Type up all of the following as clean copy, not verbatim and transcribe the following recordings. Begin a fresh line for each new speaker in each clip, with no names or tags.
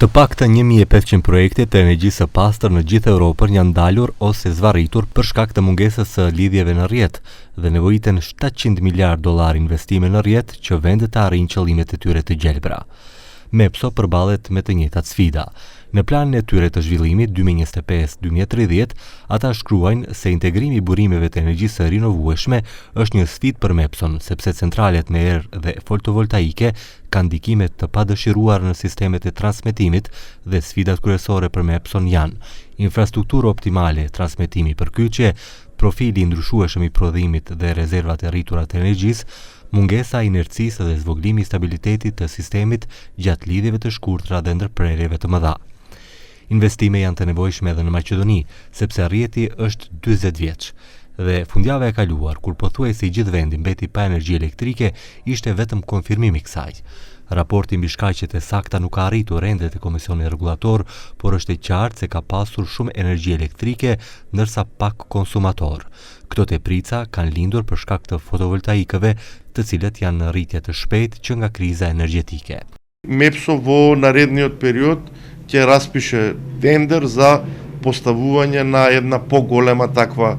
Të paktën 1500 projekte të energjisë së pastër në gjithë Europën janë ndalur ose zvarritur për shkak të mungesës së lidhjeve në rrjet dhe nevojiten $700 miliardë investime në rrjet që vendet të arrijnë qëllimet e tyre të gjelbra. MEPSO përballet me të njëjtat sfida. Në planin e tyre të zhvillimit 2025-2030, ata shkruajnë se integrimi i burimeve të energjisë së rinovueshme është një sfidë për MEPSO-n, sepse centralet me erë dhe fotovoltaike kanë ndikime të padëshiruar në sistemet e transmetimit dhe sfidat kryesore për MEPSO-n janë infrastrukturë optimale, transmetimi përkyçje, profili i ndryshueshëm i prodhimit dhe rezervat e rritura të energjisë, mungesa e inercisë dhe zvoglimi i stabilitetit të sistemit gjatë lidhjeve të shkurtra dhe ndërprerjeve të mëdha. Investime janë të nevojshme edhe në Maqedoni, sepse rrjeti është 40 vjeç. Dhe fundjava e kaluar, kur pothuajse i gjithë vendi mbeti pa energji elektrike, ishte vetëm konfirmim i kësaj. Raporti mbi shkaqjet e sakta nuk ka arritur endet e Komisionit Rregullator, por është e qartë se ka pasur shumë energji elektrike, ndërsa pak konsumator. Këto teprica kanë lindur për shkak të fotovoltaikëve, të cilët janë në rritje të shpejtë që nga kriza energjetike.
MEPSO во наредниот период ќе распише тендер за поставување на една поголема таква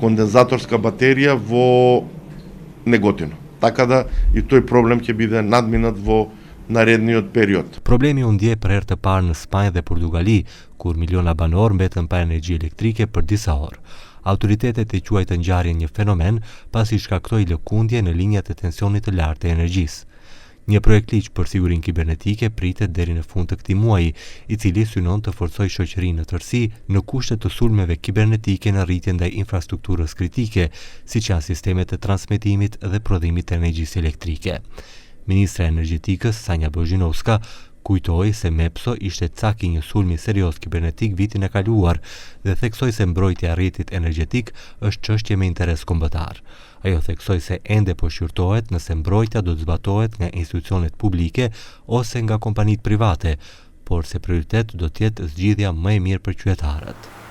кондензаторска батерија во Неготино. Така да и тој проблем ќе биде надминат во наредниот период.
Problemi u ndje për herë të parë në Spanjë dhe Portugali, kur miliona banor mbetën pa energji elektrike për disa orë. Autoritetet e quajtën ngjarjen një fenomen pasi shkaktoi lëkundje në linjat e tensionit të lartë të energjisë. Një projekt ligj për sigurinë kibernetike pritet deri në fund të këtij muaji, i cili synon të forcojë shoqërinë në tërësi në kushte të sulmeve kibernetike në rritje ndaj infrastrukturës kritike, siç janë sistemet e transmetimit dhe prodhimit të energjisë elektrike. Ministra e Energjetikës Sanja Bozhinovska kujtoi se MEPSO ishte caki një sulmi serioz kibernetik vitin e kaluar dhe theksoi se mbrojtja e rrjetit energjetik është çështje me interes kombëtar. Ajo theksoi se ende po shqyrtohet nëse mbrojtja do të zbatohet nga institucionet publike ose nga kompanitë private, por se prioritet do të jetë zgjidhja më e mirë për qytetarët.